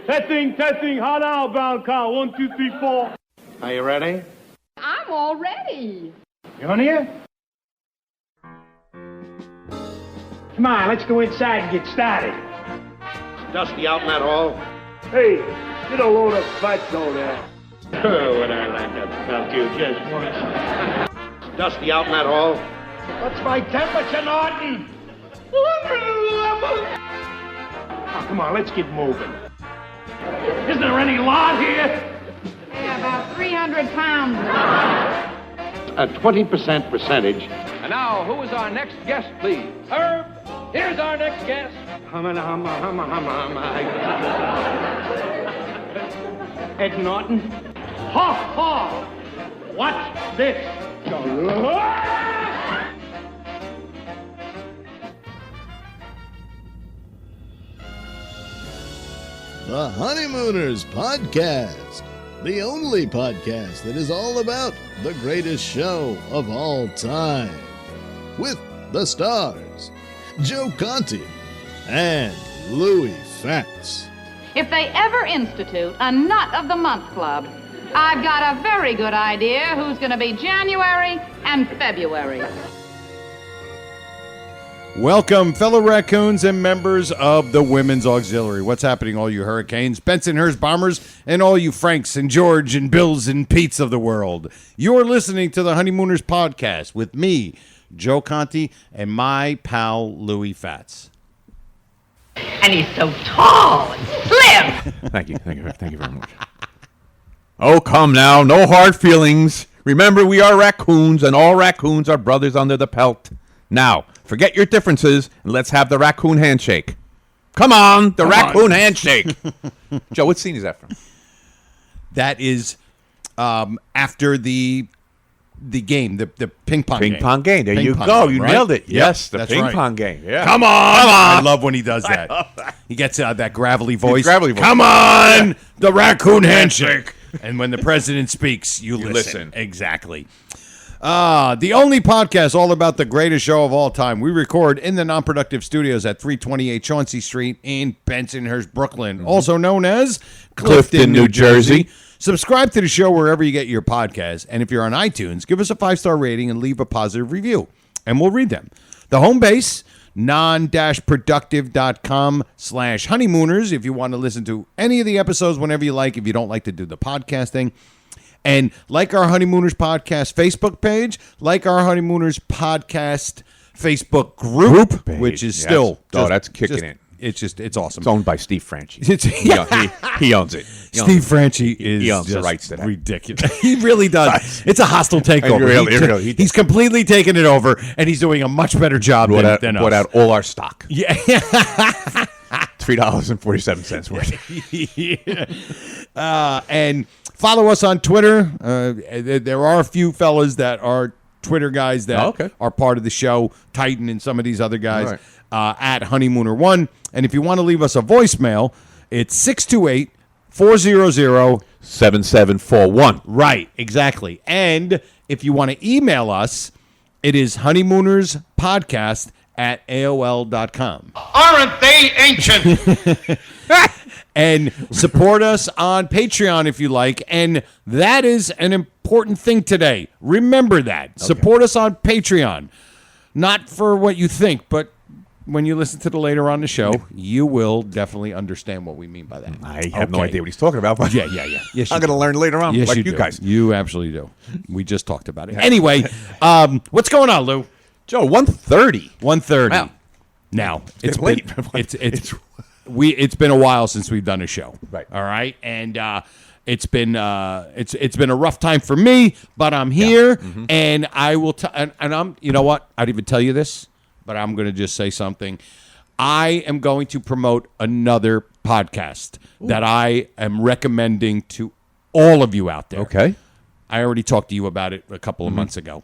Testing, hot outbound car, 1, 2, 3, 4. Are you ready? I'm all ready. You on here? Come on, let's go inside and get started. Dusty out in that hall? Hey, get a load of butts over there. Oh, would I like to pelt you just once. Dusty out in that hall? What's my temperature, Norton? Oh, come on, let's get moving. Isn't there any lot here? Yeah, about 300 pounds. A 20% percentage. And now, who is our next guest, please? Herb, here's our next guest. Ed Norton. Ha ha! Watch this. The Honeymooners Podcast, the only podcast that is all about the greatest show of all time. With the stars, Joe Conti and Louis Fatz. If they ever institute a Nut of the Month Club, I've got a very good idea who's going to be January and February. Welcome, fellow raccoons and members of the Women's Auxiliary. What's happening, all you Hurricanes, Bensonhurst Bombers, and all you Franks and George and Bills and Petes of the world? You're listening to the Honeymooners Podcast with me, Joe Conti, and my pal, Louis Fatz. And he's so tall and slim. Thank you very much. Oh, come now, no hard feelings. Remember, we are raccoons, and all raccoons are brothers under the pelt. Now, forget your differences, and let's have the raccoon handshake. Come on, the raccoon handshake. Joe, what scene is that from? That is after the game, the ping pong game. Ping pong game. There Ping you pong go. game, You right? nailed it. Yep, Yes, the that's ping right. pong game. Yeah. Come on. I love when he does that. He gets that gravelly voice. Gravelly voice. Come on, the raccoon handshake. And when the president speaks, you listen. Exactly. The only podcast all about the greatest show of all time. We record in the Non-Productive Studios at 328 Chauncey Street in Bensonhurst, Brooklyn, also known as Clifton, New Jersey. Subscribe to the show wherever you get your podcasts. And if you're on iTunes, give us a 5-star rating and leave a positive review, and we'll read them. The home base, Non-Productive.com/honeymooners, if you want to listen to any of the episodes whenever you like, if you don't like to do the podcasting. And like our Honeymooners Podcast Facebook page, like our Honeymooners Podcast Facebook group page, which is yes. still... That's kicking in. It's awesome. It's owned by Steve Franchi. He owns it. Steve Franchi he owns is the rights to that. ridiculous. He really does. It's a hostile takeover. He's completely taken it over, and he's doing a much better job than us. Bought out all our stock. Yeah. $3.47 worth. And follow us on Twitter. There are a few fellas that are Twitter guys that are part of the show, Titan and some of these other guys, at Honeymooner1. And if you want to leave us a voicemail, it's 628-400-7741. Right, exactly. And if you want to email us, it is honeymoonerspodcast@AOL.com. Aren't they ancient? And support us on Patreon if you like. And that is an important thing today. Remember that. Okay. Support us on Patreon. Not for what you think, but when you listen to the later on the show, you will definitely understand what we mean by that. I have no idea what he's talking about. But yeah. Yes, I'm going to learn later on, yes, like you do. guys. You absolutely do. We just talked about it. Anyway, what's going on, Lou? Joe, 1:30. 1:30. Wow. Now, It's late. It's been a while since we've done a show. Right. All right. And it's been a rough time for me, but I'm here, Yeah. Mm-hmm. and I will and I'm, you know what? I'd even tell you this, but I'm going to just say something. I am going to promote another podcast that I am recommending to all of you out there. Okay. I already talked to you about it a couple of months ago.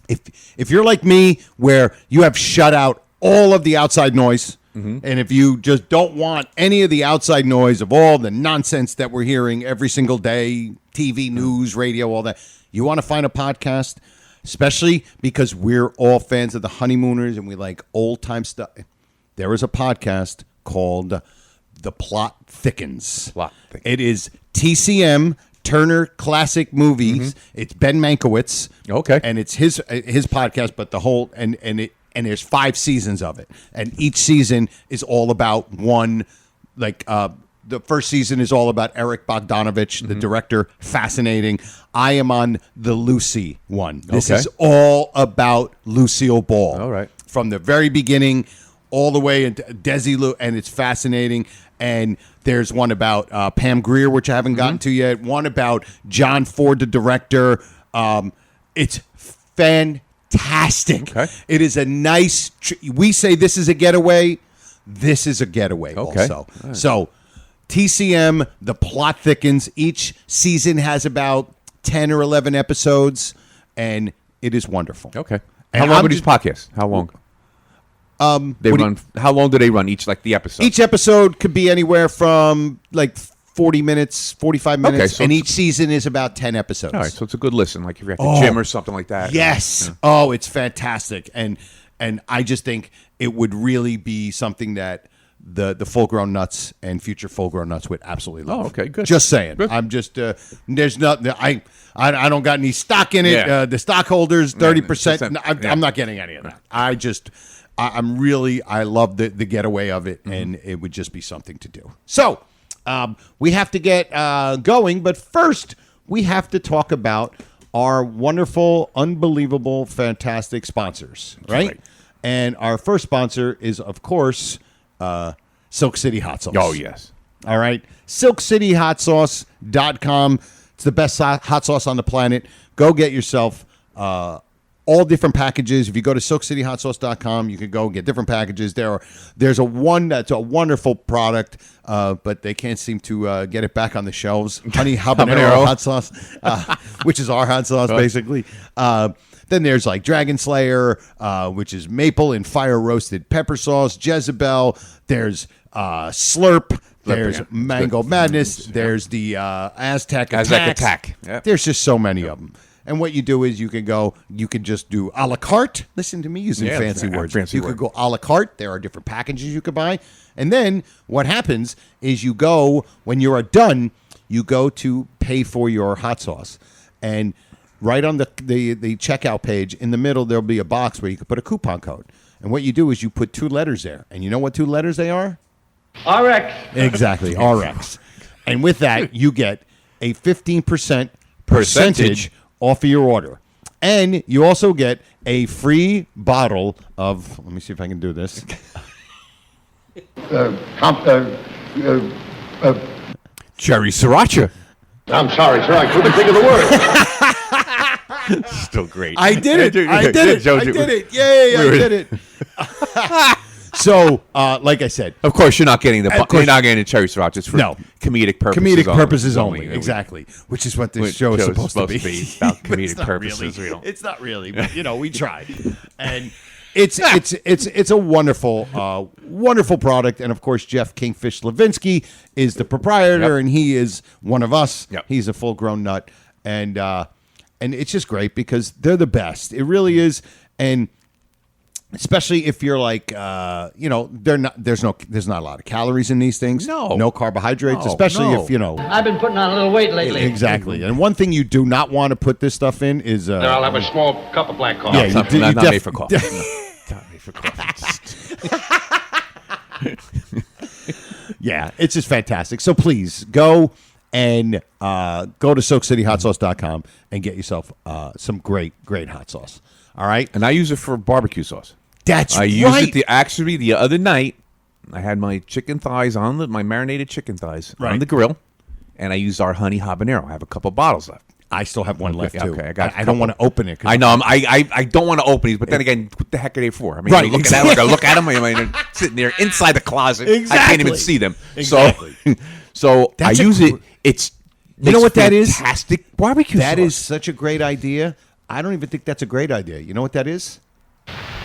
If you're like me, where you have shut out all of the outside noise, and if you just don't want any of the outside noise of all the nonsense that we're hearing every single day, TV, news, radio, all that, you want to find a podcast, especially because we're all fans of the Honeymooners and we like old-time stuff. There is a podcast called The Plot Thickens. Plot Thickens. It is TCM, Turner Classic Movies. It's Ben Mankiewicz. Okay. And it's his podcast, but the whole and there's 5 seasons of it. And each season is all about one, like the first season is all about Eric Bogdanovich, the director. Fascinating. I am on the Lucy one. This is all about Lucille Ball. All right. From the very beginning all the way into Desi, and it's fascinating. And there's one about Pam Grier, which I haven't gotten to yet. One about John Ford, the director. It's fantastic. Okay. It is a nice. We say this is a getaway. This is a getaway. Okay. Also, so TCM, The Plot Thickens. Each season has about 10 or 11 episodes, and it is wonderful. Okay. And How long I'm are these podcasts? How long? They what do run. How long do they run each? Like the episode? Each episode could be anywhere from like 40 minutes, 45 minutes, so and it's- each season is about 10 episodes. All right, so it's a good listen. Like if you're at the gym or something like that. Yes. Yeah. Oh, it's fantastic. And I just think it would really be something that the full-grown nuts and future full-grown nuts would absolutely love. Oh, okay, good. Just saying. Good. I'm just there's nothing. I don't got any stock in it. Yeah. The stockholders 30%. Yeah. I'm not getting any of that. I'm really I love the getaway of it, and it would just be something to do. So we have to get going, but first we have to talk about our wonderful, unbelievable, fantastic sponsors, right? And our first sponsor is, of course, Silk City Hot Sauce. Oh, yes. All right. SilkCityHotSauce.com. It's the best hot sauce on the planet. Go get yourself all different packages. If you go to SilkCityHotSauce.com, you can go get different packages. There's one that's a wonderful product, but they can't seem to get it back on the shelves. Honey Habanero hot sauce, which is our hot sauce, basically. Then there's like Dragon Slayer, which is maple and fire roasted pepper sauce. Jezebel. There's Slurp. There's Mango Madness. There's the Aztec Attack. Yep. There's just so many of them. And what you do is you can just do a la carte. Listen to me using fancy words. You could go a la carte. There are different packages you could buy. And then what happens is when you are done, you go to pay for your hot sauce. And right on the checkout page, in the middle, there'll be a box where you can put a coupon code. And what you do is you put 2 letters there. And you know what 2 letters they are? RX. Exactly, RX. And with that, you get a 15% percentage off of your order. And you also get a free bottle of, let me see if I can do this. Cherry Sriracha. I'm sorry, sir. I couldn't think of the word. Still great. I did it. I did it. Yay, I did it. So, like I said, Of course, you're not getting the cherry sriracha. It's for comedic purposes. Comedic purposes only. Exactly. Which is what this show is supposed to be. About But comedic purposes. Really. It's not really, but we tried. And it's a wonderful, wonderful product. And of course, Jeff Kingfish Levinsky is the proprietor, and he is one of us. Yep. He's a full-grown nut, and it's just great because they're the best. It really is, and especially if you're like, there's not a lot of calories in these things. No carbohydrates, especially if I've been putting on a little weight lately. Exactly. And one thing you do not want to put this stuff in is There, I'll have a small cup of black coffee. Yeah, Not made for coffee. Not made for coffee. Yeah, it's just fantastic. So please go and go to SilkCityHotSauce.com and get yourself some great hot sauce. All right? And I use it for barbecue sauce. That's I right. used it the other night. I had my chicken thighs my marinated chicken thighs on the grill, and I used our honey habanero. I have a couple bottles left. I still have one left, too. Okay, I don't want to open it. I know. I don't want to open these, but then again, what the heck are they for? I mean, Right, look at them. I look at them. I mean, they're sitting there inside the closet. Exactly. I can't even see them. Exactly. So That's I use it. It's You know what that is? Fantastic barbecue That sauce. is such a great idea. I don't even think that's a great idea. You know what that is?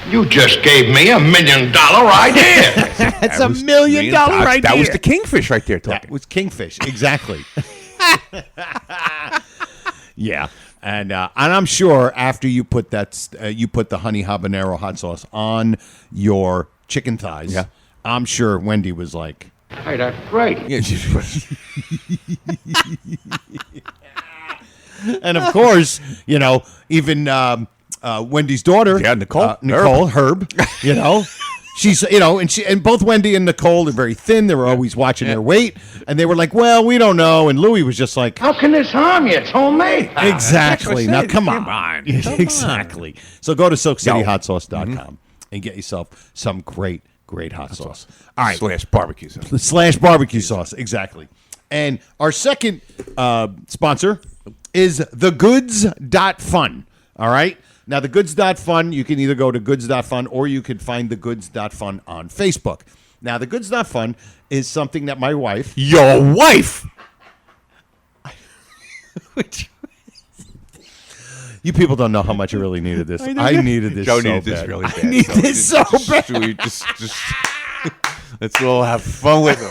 You just gave me $1 million idea. That's $1 million idea. That was the kingfish right there talking. That was kingfish, exactly. Yeah, and I'm sure after you put you put the honey habanero hot sauce on your chicken thighs. Yeah. I'm sure Wendy was like, Hey, that's great. Yeah, And of course, even Wendy's daughter, Nicole, Herb, she's, and both Wendy and Nicole are very thin. They were always watching their weight, and they were like, "Well, we don't know." And Louis was just like, How can this harm you? It's homemade. "Exactly." Now, come on. Come Exactly. So go to SoakCityHotSauce.com and get yourself some great hot sauce. All right. / barbecue sauce. / barbecue sauce. Exactly. And our second sponsor is thegoods.fun. All right. Now, thegoods.fun, you can either go to goods.fun or you can find thegoods.fun on Facebook. Now, thegoods.fun is something that my wife. Your wife! You people don't know how much I really needed this. I needed this Joe so needed bad. this really bad. I need this so bad. Should we just let's all have fun with him.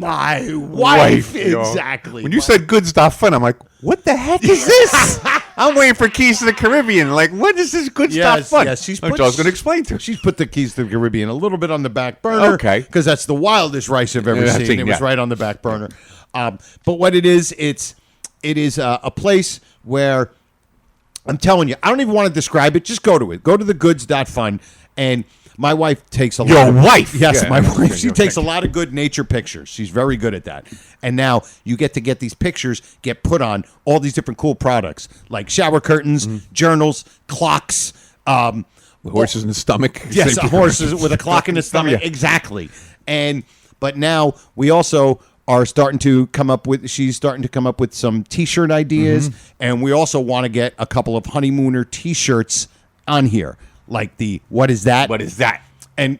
My wife, yo. exactly. When you said good stuff fun, I'm like, what the heck is this? I'm waiting for Keys to the Caribbean. Like, what is this good stuff fun? Yes, she's Joe's going to explain to her. She's put the Keys to the Caribbean a little bit on the back burner. Okay. Because that's the wildest rice I've ever seen. It was right on the back burner. But what it is a place where, I'm telling you, I don't even want to describe it. Just go to it. Go to thegoods.fun. And my wife takes a lot. Your wife? Yes, Yeah. my wife. Okay, She takes a lot of good nature pictures. She's very good at that. And now you get to get these pictures get put on all these different cool products like shower curtains, journals, clocks. Horses in the stomach. Yes, horses with a clock in the stomach. Yeah. Exactly. But now we also are starting to come up with. She's starting to come up with some T-shirt ideas, and we also want to get a couple of Honeymooner T-shirts on here, like the "What is that?" What is that? And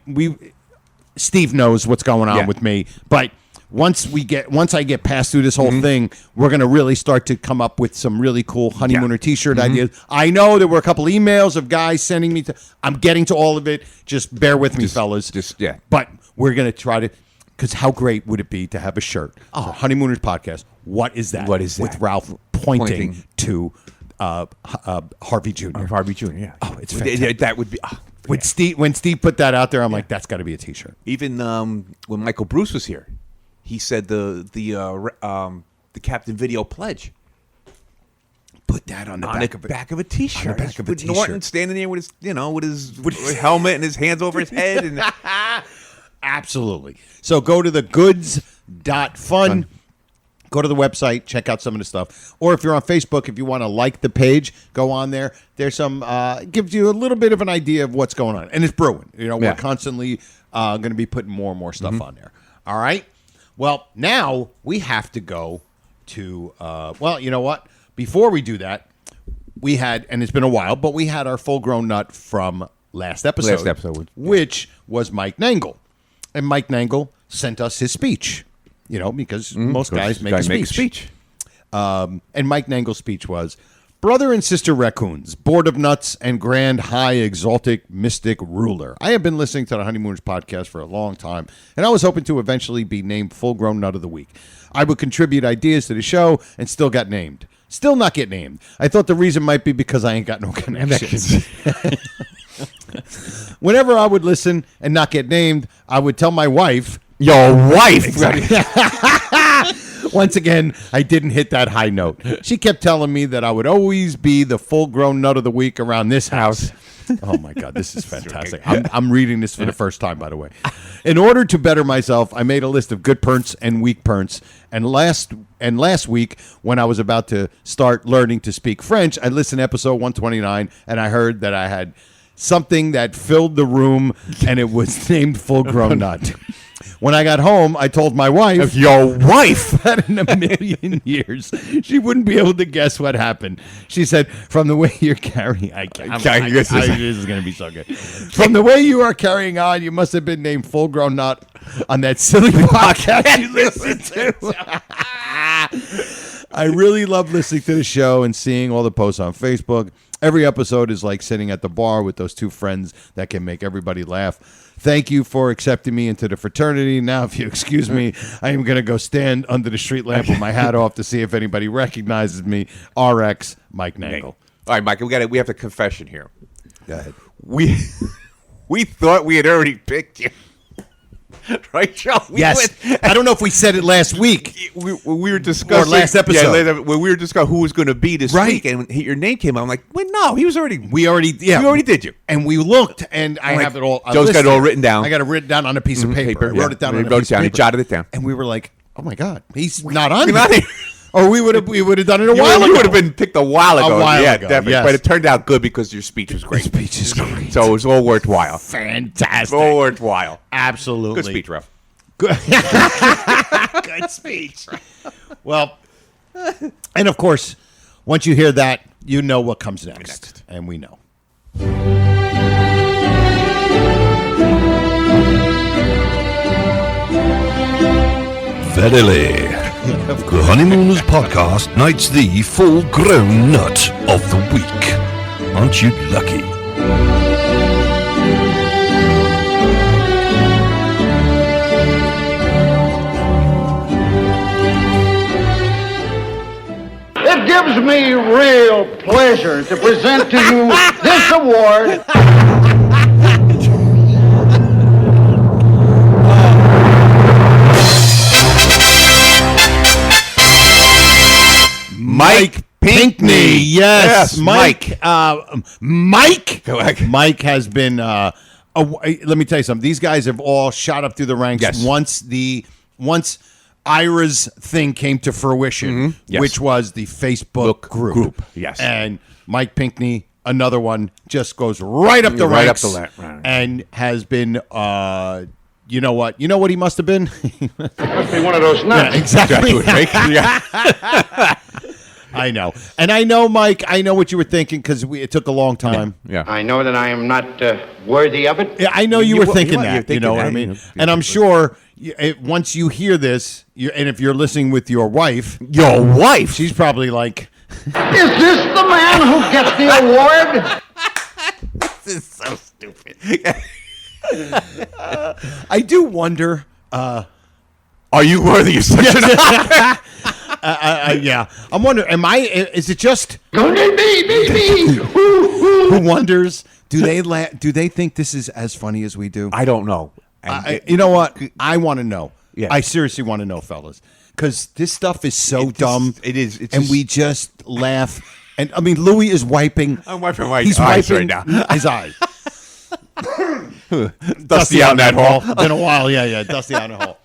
Steve knows what's going on with me, but once I get past through this whole thing, we're gonna really start to come up with some really cool Honeymooner T-shirt ideas. I know there were a couple emails of guys sending me. I'm getting to all of it. Just bear with me, fellas. But we're gonna try to. Because how great would it be to have a shirt for Honeymooners podcast? What is that? What is that? With Ralph pointing to Harvey Jr. Harvey Jr. Yeah. Oh, it's fantastic. That would be. When Steve put that out there, I'm like, that's got to be a T-shirt. Even when Michael Bruce was here, he said the Captain Video pledge. Put that on the back of a T-shirt. On the back of a with T-shirt. Norton standing there with his helmet and his hands over his head and. Absolutely. So go to thegoods.fun. Go to the website, check out some of the stuff. Or if you're on Facebook, if you want to like the page, go on there. There's some, gives you a little bit of an idea of what's going on. And it's brewing. We're constantly going to be putting more and more stuff on there. All right. Well, now we have to go to, you know what? Before we do that, we had, and it's been a while, but we had our full-grown nut from last episode. Which was Mike Nangle. And Mike Nangle sent us his speech, because most guys make a speech. And Mike Nangle's speech was, "Brother and sister raccoons, board of nuts and grand, high, exaltic, mystic ruler. I have been listening to the Honeymooners podcast for a long time, and I was hoping to eventually be named full-grown nut of the week. I would contribute ideas to the show and still got named. Still not get named. I thought the reason might be because I ain't got no connections." Whenever I would listen and not get named, I would tell my wife. Your wife! Exactly. Once again, I didn't hit that high note. She kept telling me that I would always be the full-grown nut of the week around this house. Oh, my God, this is fantastic. I'm reading this for the first time, by the way. In order to better myself, I made a list of good pernts and weak pernts. And last week, when I was about to start learning to speak French, I listened to episode 129, and I heard that I had something that filled the room, and it was named full-grown nut. When I got home, I told my wife, your wife, that in a million years, she wouldn't be able to guess what happened. She said, "From the way you're carrying, this is going to be so good. From the way you are carrying on, you must have been named full-grown nut on that silly podcast you listened to." I really love listening to the show and seeing all the posts on Facebook. Every episode is like sitting at the bar with those two friends that can make everybody laugh. Thank you for accepting me into the fraternity. Now, if you excuse me, I am going to go stand under the street lamp with my hat off to see if anybody recognizes me. RX Mike Nangle. All right, Mike, we have a confession here. Go ahead. We thought we had already picked you. Right, Joe? Yes. I don't know if we said it last week. We were discussing. Or last episode. Yeah, when we were discussing who was going to be this Right. week, and when your name came out, I'm like, wait, no, he was already. We already did you. And we looked, and I have it all. Joe's got it all written down. I got it written down on a piece of paper. I wrote it down on a piece of He paper. jotted it down. And we were like, oh my God, he's not on Not here. here. Or we would have done it a while ago. You would have been picked a while ago. ago, definitely. yes. But it turned out good because your speech was great. Your speech is great. So it was all worthwhile. Fantastic. All worthwhile. Absolutely. Good speech, Ralph. Good speech. Well, and of course, once you hear that, you know what comes next. And we know. Verily, the Honeymooners podcast knights the full-grown nut of the week. Aren't you lucky? It gives me real pleasure to present to you this award. Mike Pinckney. Yes, Yes, Mike. Mike. Mike. Mike has been. Let me tell you something. These guys have all shot up through the ranks Yes. once Ira's thing came to fruition, Yes. which was the Facebook group. Yes. And Mike Pinckney, another one, just goes right up the Right up ranks, the rank. and has been. You know what? You know what he must have been. Must be one of those nuts. Yeah, exactly. Yeah. I know, and I know, Mike. I know what you were thinking because it took a long time. Yeah. I know that I am not worthy of it. Yeah, I know you were thinking you're that. You thinking know what that, I mean? you know. And I'm sure once you hear this, and if you're listening with your wife, Your wife. she's probably like, Is this the man who gets the award? This is so stupid. I do wonder. Are you worthy of such an honor? Yeah, I'm wondering. Is it just Me. who wonders? Do they think this is as funny as we do? I don't know. And You know what? I want to know. Yeah. I seriously want to know, fellas, because this stuff is so dumb. It is. It's and just- we just laugh. And I mean, Louis is wiping. I'm wiping my He's eyes wiping right now. his eyes. Dusty out in that hall. Been a while, yeah. Dusty out in the hall.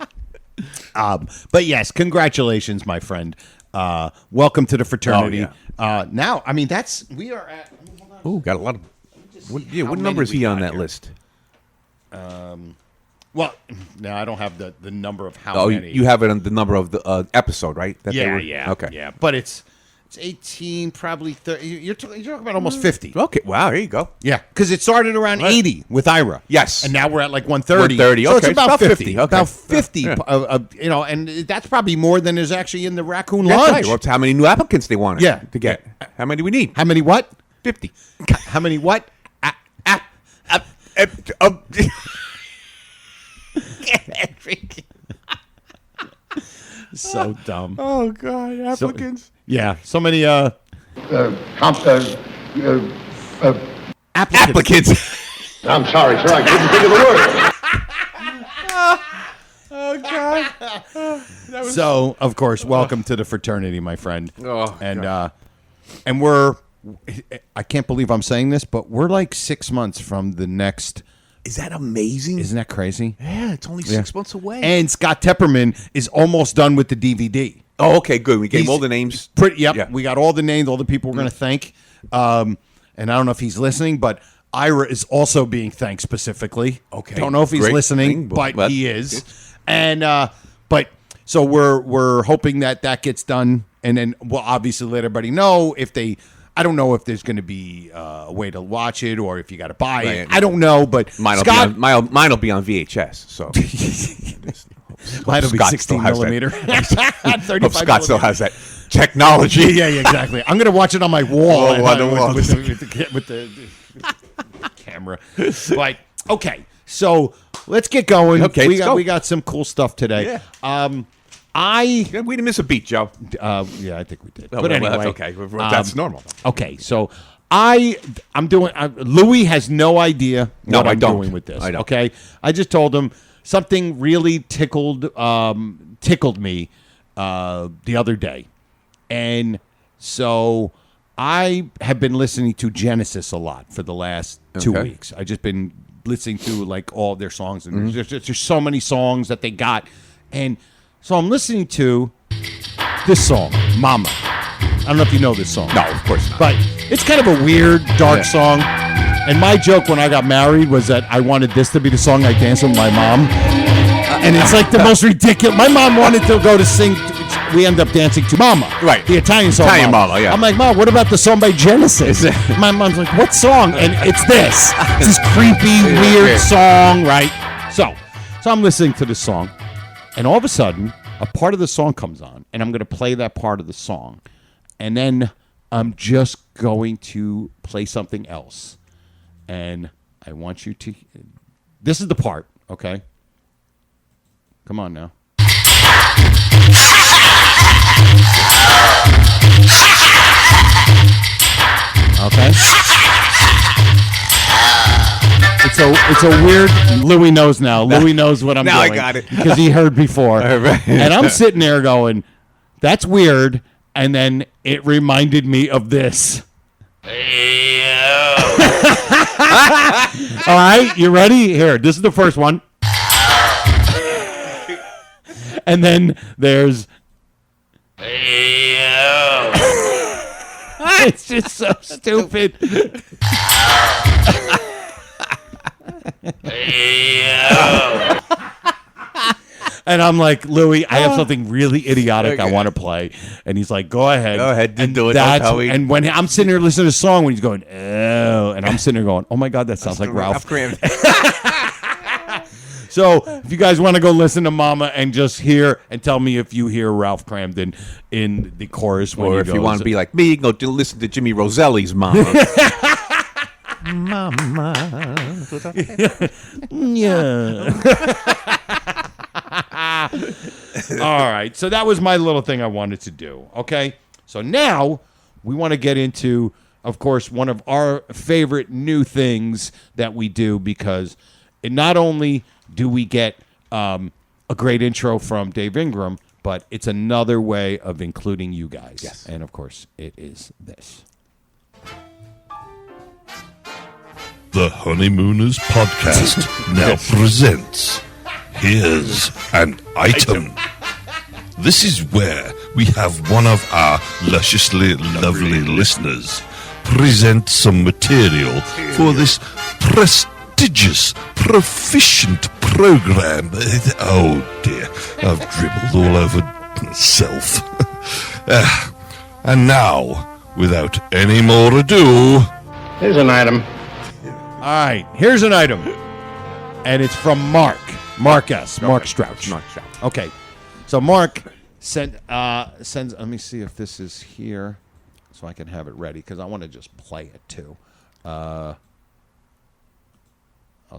But yes, congratulations, my friend. Welcome to the fraternity. Oh, Now, I mean, we are at. Ooh, got a lot of. What how number is many he we on got that here? list? Well, no, I don't have the number of how Oh, many. you have it on the number of the episode, right? That they Yeah, were- yeah. Okay. Yeah, but it's 18, probably 30. You're talking about almost 50. Okay. Wow. There you go. Yeah, because it started around 80 with Ira. Yes. And now we're at like 130. 130, So it's okay. about 50. Okay. About 50, Yeah. and that's probably more than is actually in the raccoon That's lunch. right. Well, it's how many new applicants they wanted? Yeah. To get. How many do we need? How many what? 50. How many what? So dumb. Oh God, applicants. Yeah, so many Applicants. applicants. I'm sorry, sir. I couldn't think of the word. So, of course, welcome to the fraternity, my friend. Oh, And we're I can't believe I'm saying this, but we're like 6 months from the next. Is that amazing? Isn't that crazy? Yeah, it's only 6 months away. And Scott Tepperman is almost done with the DVD. Oh, okay, good. We gave He's all the names. Yep, Yeah. we got all the names, all the people we're going to thank. And I don't know if he's listening, but Ira is also being thanked specifically. Okay, Don't know if he's great listening, thing, but he is. And but so we're hoping that gets done, and then we'll obviously let everybody know if they. I don't know if there's going to be a way to watch it or if you got to buy it. Right. I don't know, but Mine will Scott, be on VHS. So mine will be Scott 16 still has that. millimeter. Hope 35 Scott still millimeter. has that technology. Yeah, exactly. I'm gonna watch it on my wall, Oh, on the wall. with the camera. But okay, so let's get going. Okay, we let's got go. we got some cool stuff today. Yeah. We didn't miss a beat, Joe. yeah, I think we did. Oh, but well, anyway, that's okay. That's normal. Okay, so I'm doing. Louis has no idea No, what I I'm don't. doing with this. I don't. Okay, I just told him something really tickled me the other day. And so I have been listening to Genesis a lot for the last 2 weeks. I've just been listening to like all their songs, and there's so many songs that they got. And so I'm listening to this song, Mama. I don't know if you know this song. No, of course not. But it's kind of a weird, dark song. And my joke when I got married was that I wanted this to be the song I danced with my mom. And it's like the most ridiculous. My mom wanted to go to sing. We end up dancing to Mama. Right. The Italian song. Italian Mama, yeah. I'm like, Mom, what about the song by Genesis? My mom's like, what song? And it's this. It's this creepy, weird song, right? So I'm listening to this song. And all of a sudden, a part of the song comes on. And I'm going to play that part of the song. And then I'm just going to play something else. And I want you to... This is the part, okay? Come on now. Okay? It's a weird... Louis knows now. Louis knows what I'm doing. Now I got it. Because he heard before. Right. And I'm sitting there going, that's weird. And then it reminded me of this. All right, you ready? Here, this is the first one. And then there's... It's just so stupid. And I'm like, Louis, I have something really idiotic I want to play. And he's like, go ahead. Go ahead, and do it. And when I'm sitting there listening to the song, when he's going, oh, and I'm sitting there going, oh my God, that sounds like Ralph. So if you guys want to go listen to Mama and just hear and tell me if you hear Ralph Cramden in the chorus. When Or if you want to be like me, go to listen to Jimmy Roselli's Mama. Mama. Yeah. All right. So that was my little thing I wanted to do. Okay. So now we want to get into, of course, one of our favorite new things that we do, because it not only do we get a great intro from Dave Ingram, but it's another way of including you guys. Yes. And, of course, it is this. The Honeymooners podcast now presents Here's an Item. This is where we have one of our lusciously lovely listeners present some material for this prestigious, proficient program. Oh dear, I've dribbled all over myself. And now, without any more ado, Here's an item. All right. Here's an item. And it's from Mark. Mark S. Mark Strouch. Mark Strouch. Okay. So Mark sends, let me see if this is here so I can have it ready, because I want to just play it too. I'll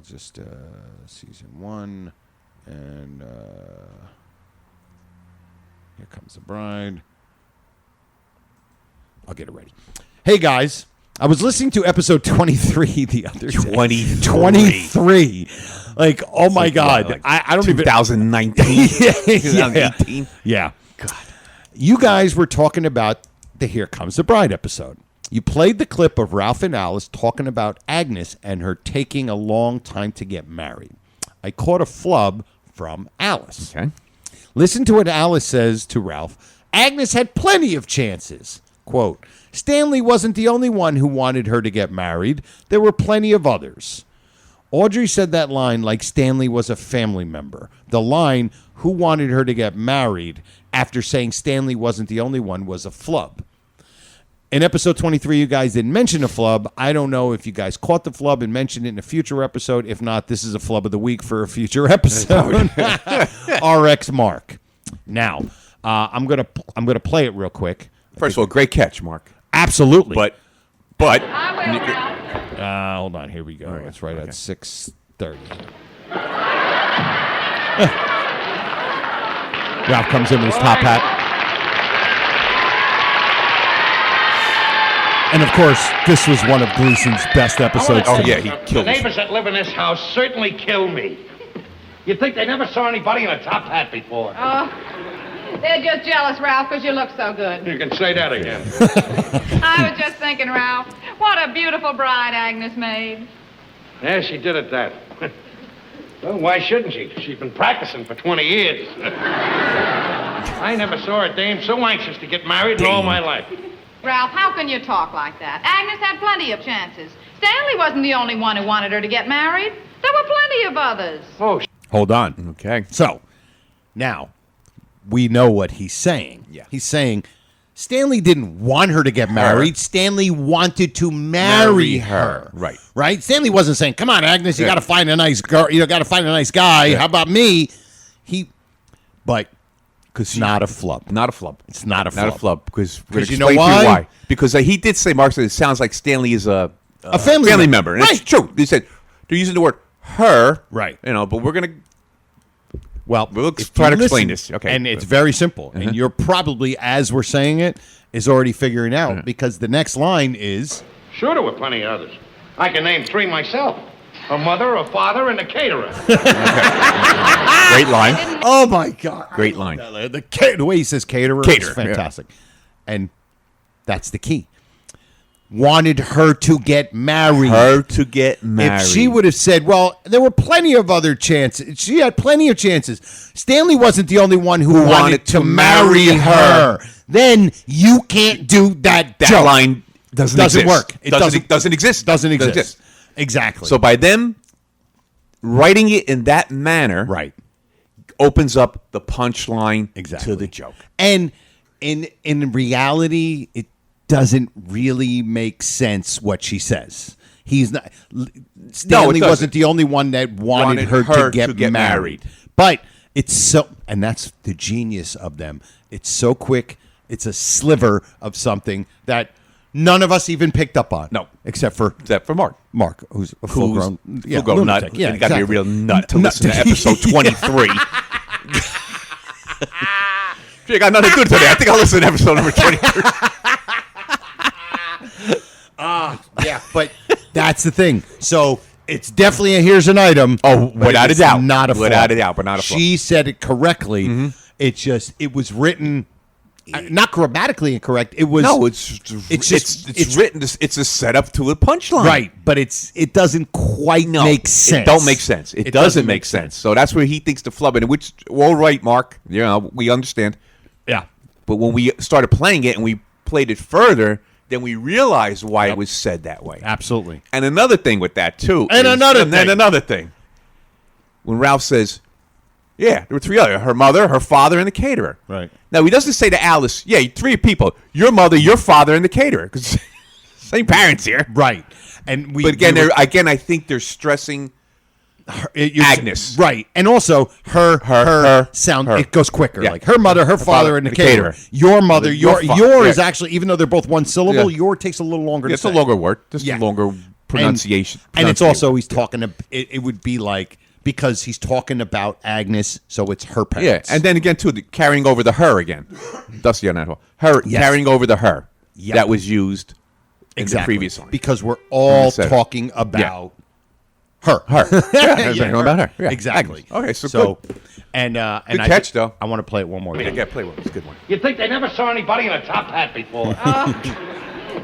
just, season 1, and here comes the bride. I'll get it ready. Hey, guys. I was listening to episode 23 the other day. 23. Like, oh my God. Like I don't even... 2019. 2018. Yeah. God. You guys were talking about the Here Comes the Bride episode. You played the clip of Ralph and Alice talking about Agnes and her taking a long time to get married. I caught a flub from Alice. Okay. Listen to what Alice says to Ralph. Agnes had plenty of chances. Quote, Stanley wasn't the only one who wanted her to get married. There were plenty of others. Audrey said that line like Stanley was a family member. The line, who wanted her to get married, after saying Stanley wasn't the only one, was a flub. In episode 23, you guys didn't mention a flub. I don't know if you guys caught the flub and mentioned it in a future episode. If not, this is a flub of the week for a future episode. RX Mark. Now, I'm gonna play it real quick. First of all, great catch, Mark. Absolutely. But hold on, here we go. Right, It's right at 6:30. Ralph comes in with his top hat. And of course, this was one of Gleason's best episodes. Oh yeah, he The killed us. neighbors that live in this house certainly kill me. You'd think they never saw anybody in a top hat before. Oh, they're just jealous, Ralph, because you look so good. You can say that again. I was just thinking, Ralph, what a beautiful bride Agnes made. Yeah, she did at that. Well, why shouldn't she? She's been practicing for 20 years. I never saw a dame so anxious to get married in all my life. Ralph, how can you talk like that? Agnes had plenty of chances. Stanley wasn't the only one who wanted her to get married. There were plenty of others. Oh, Hold on. Okay. So, now, we know what he's saying. Yeah. He's saying Stanley didn't want her to get married. Stanley wanted to marry her. Right. Right? Stanley wasn't saying, come on, Agnes, you got to find a nice girl. You got to find a nice guy. Yeah. How about me? But it's not a flub. Not a flub. It's not a flub. Not a flub, because we're going to you know explain to you why? why. Because he did say, Mark said, it sounds like Stanley is a family member. And Right. it's true. He said, they're using the word her. Right. But we're going to... Well, We'll if try you to explain listen, this. Okay. And it's very simple. And you're probably, as we're saying it, is already figuring out because the next line is... sure there were plenty of others. I can name 3 myself. A mother, a father, and a caterer. Great line. Oh, my God. Great line. The way he says caterer is fantastic. And that's the key. Wanted her to get married. If she would have said, well, there were plenty of other chances. She had plenty of chances. Stanley wasn't the only one who wanted to marry her. Then you can't do that That joke. line doesn't work. It doesn't exist. Doesn't exist. Exactly. So by them writing it in that manner, right, opens up the punchline exactly to the joke. And in reality, it doesn't really make sense what she says. He's not. Stanley wasn't the only one that wanted her to get married. But it's so, and that's the genius of them. It's so quick. It's a sliver of something that none of us even picked up on. No, except for Mark. Mark, who's a full-grown full-grown nut. Yeah, you got to be a real nut to listen to episode 23. You got nothing to do today. I think I'll listen to episode number 23. Yeah, but that's the thing. So it's definitely here's an item. Oh, without a doubt. Not a flub. Without a doubt, but not a flub. She said it correctly. It's just, it was written not grammatically incorrect. It was it's written. It's a setup to a punchline, right? But it doesn't quite make sense. It don't make sense. It doesn't make sense. So that's where he thinks the flub in. Which, all right, Mark. We understand. Yeah. But when we started playing it and we played it further, then we realized why it was said that way. Absolutely. And another thing with that too. And another thing. When Ralph says, yeah, there were 3 others. Her mother, her father, and the caterer. Right. Now, he doesn't say to Alice, 3 people. Your mother, your father, and the caterer. Because same parents here. Right. And but again, I think they're stressing Agnes. Right. And also her sound, it goes quicker. Like her mother, her father, and the caterer. Your mother, your is actually, even though they're both one syllable, your takes a little longer to say. It's a longer word. Just a longer pronunciation. And it's also, he's talking, it would be like, because he's talking about Agnes, so it's her parents. Yeah, and then again, too, carrying over the her again. Dusty on that whole. Carrying over the her. Yep. That was used in the previous line. Because we're all talking about her. About her. Yeah. Exactly. Okay, so good. And good catch, though. I want to play it one more time. Yeah, play one. It's a good one. You'd think they never saw anybody in a top hat before.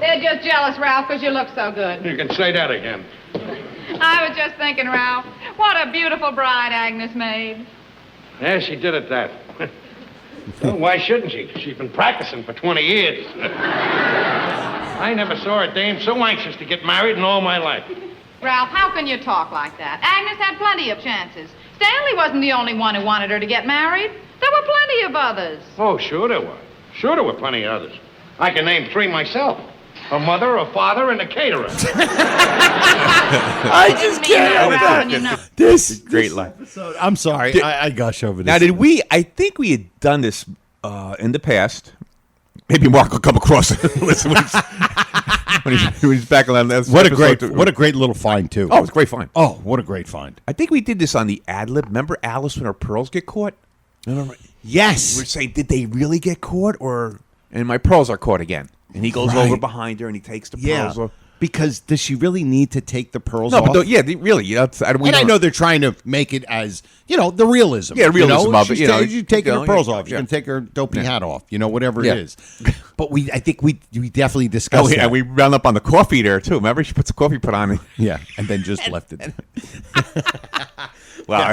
They're just jealous, Ralph, because you look so good. You can say that again. I was just thinking, Ralph, what a beautiful bride Agnes made. Yeah, she did at that. Well, why shouldn't she? She's been practicing for 20 years. I never saw a dame so anxious to get married in all my life. Ralph, how can you talk like that? Agnes had plenty of chances. Stanley wasn't the only one who wanted her to get married. There were plenty of others. Oh, sure there were. Sure there were plenty of others. I can name 3 myself. A mother, a father, and a caterer. I just can't. This great line. I'm sorry. I gush over this. Now, I think we had done this in the past. Maybe Mark will come across it. Listen, when he's back on that. What a great little find, too. Oh, it's a great find. Oh, what a great find. I think we did this on the ad lib. Remember Alice when her pearls get caught? Yes. We're saying, did they really get caught? And my pearls are caught again. And he goes over behind her and he takes the pearls. Because does she really need to take the pearls No, off? but really, you know, I know they're trying to make it as, the realism. Yeah, realism of it, She's you know. you taking her pearls off. Yeah. You can take her dopey hat off, whatever Yeah. it is. But I think we definitely discussed that. And we round up on the coffee there, too. Remember, she puts the coffee pot on. Yeah, and then just left it. Wow.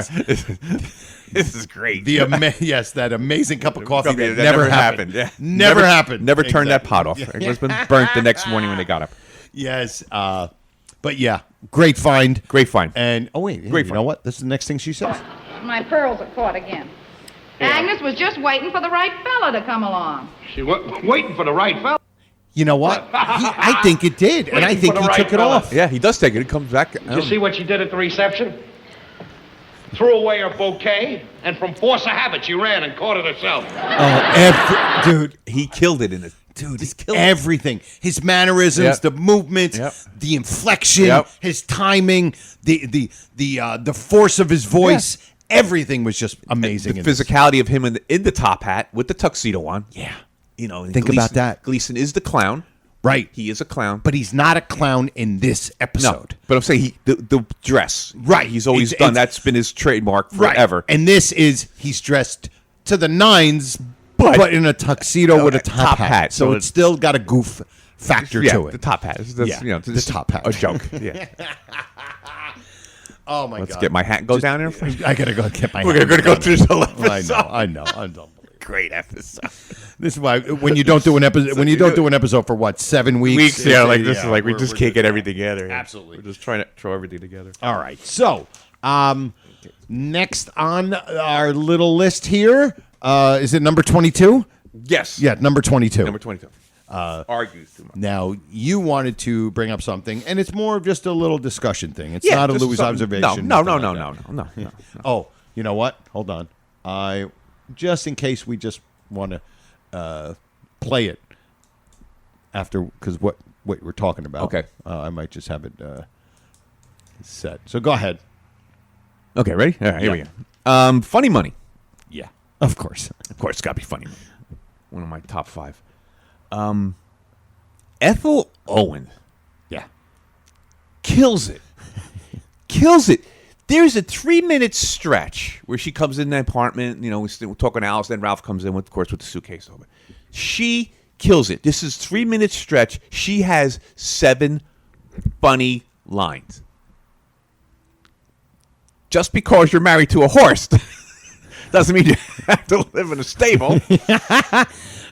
This is great. That amazing cup of coffee that never never happened. Yeah. Never happened. Never turned that Exactly. pot off. It was been burnt the next morning when they got up. Yes. But yeah, great find. Great find. And, great Great find. You find. know what? This is the next thing she says. My pearls are caught again. Agnes was just waiting for the right fella to come along. She waiting for the right fella. You know what? I think it did, and I Waiting think for he the took right it fella. off. Yeah, he does take it. It comes back. You see what she did at the reception? Threw away her bouquet, and from force of habit, she ran and caught it herself. Dude, He killed it in it. Dude, Just killed it. everything. His mannerisms, Yep. the movements, Yep. the inflection, Yep. his timing, the force of his voice. Everything was just amazing. The in this. physicality of him in the top hat with the tuxedo on. Yeah. And Think about that. Gleason is the clown. Right. He is a clown. But he's not a clown in this episode. But I'm saying the dress. Right. He's always It's- done. That's been his trademark forever. And this is, he's dressed to the nines, but in a tuxedo with a top hat. So it's still got a goof factor to it. The top hat. The top hat. A joke. Yeah. Oh, my Let's God. get my hat and go down there. I got to go get my We're hat. going to go through this whole episode. I know. Unbelievable. Great episode. This is why when you don't do an episode for what, 7 weeks? This is like we we're just can't doing get that. everything together. Absolutely. We're just trying to throw everything together. All right. So, next on our little list here, is it number 22? Yes. Yeah, number 22. Number 22. Argues too much. Now, you wanted to bring up something, and it's more of just a little discussion thing. It's not a just Louis' something- observation. No. nothing like that. No. Oh, you know what? Hold on. Just in case we just want to play it after, because what we're talking about. Okay. I might just have it set. So go ahead. Okay, ready? All right, here we go. Funny Money. Yeah, of course. Of course, it's got to be Funny Money. One of my top 5. Ethel Owen. Yeah. Kills it. Kills it. There's a 3-minute stretch where she comes in the apartment. We're talking to Alice. Then Ralph comes in, with the suitcase over. She kills it. This is 3-minute stretch. She has 7 funny lines. Just because you're married to a horse doesn't mean you have to live in a stable.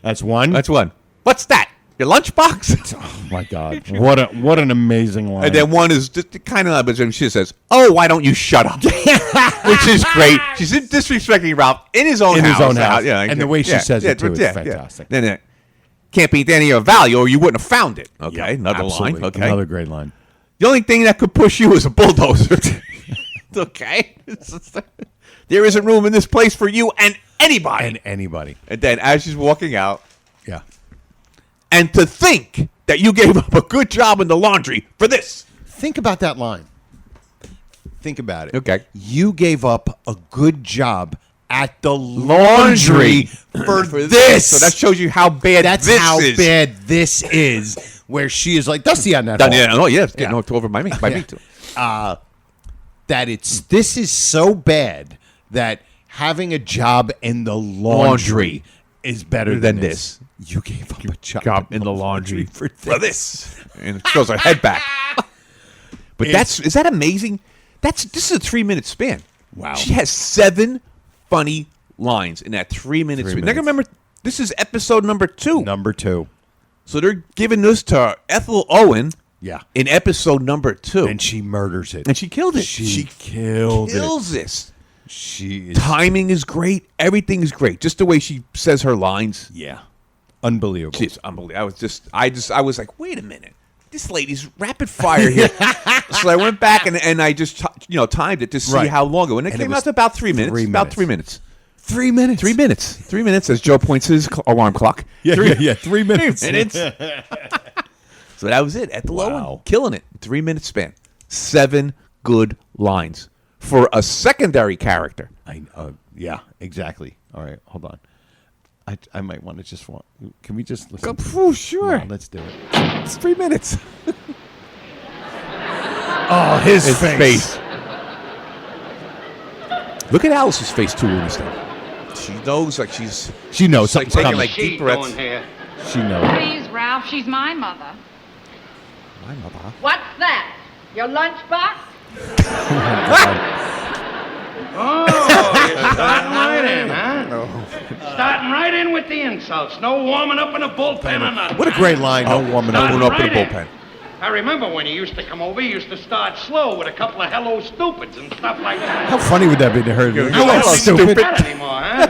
That's one. That's one. What's that? Your lunchbox? Oh my God! What an amazing line. And then one is just kind of, but she says, "Oh, why don't you shut up?" Which is great. She's disrespecting Ralph in his own house. Yeah, and the way she says it too is fantastic. Then can't be any of value, or you wouldn't have found it. Okay, Yeah, another absolutely. line. Okay, Another great line. The only thing that could push you is a bulldozer. Okay, there isn't room in this place for you and anybody. And then as she's walking out, yeah. And to think that you gave up a good job in the laundry for this. Think about that line. Think about it. Okay. You gave up a good job at the laundry for this. So that shows you how bad That's this how is. bad this is. Where she is like Dusty on that. It's getting knocked over by me. Me too. This is so bad that having a job in the laundry is better than this. You gave up a job in the laundry for this. And it throws her head back. But is that amazing? This is a 3-minute span. Wow. She has 7 funny lines in that 3-minute span. Now remember, this is episode number 2. Number 2. So they're giving this to Ethel Owen. Yeah. In episode number 2. And she murders it. And she killed it. She kills this. She is Timing is great. Everything is great. Just the way she says her lines. Yeah. Unbelievable. She's unbelievable. I was like, wait a minute. This lady's rapid fire here. So I went back and I just timed it to see how long ago. And it came out to about 3 minutes. About 3 minutes. 3 minutes. 3 minutes. 3 minutes, as Joe points his alarm clock. Yeah, 3 minutes. 3 minutes. So that was it. Ethel Owen, killing it. 3 minute span. 7 good lines for a secondary character. Yeah, exactly. All right, hold on. I might want to can we just listen? Oh, sure. No, let's do it. It's 3 minutes. Oh, his face. Look at Alice's face too in this thing. She knows, like she's She knows like something's taking coming. like She deep breaths. doing here? She knows. Please, Ralph, she's my mother. My mother. What's that? Your lunchbox? Oh, you're starting right in, huh? Starting right in with the insults. No warming up in a bullpen or nothing. What a great line. No woman Open up. up in the Right in. bullpen. I remember when you used to come over, you used to start slow with a couple of hello stupids and stuff like that. How funny would that be to her? You Hello, don't even do stupid. that anymore, huh?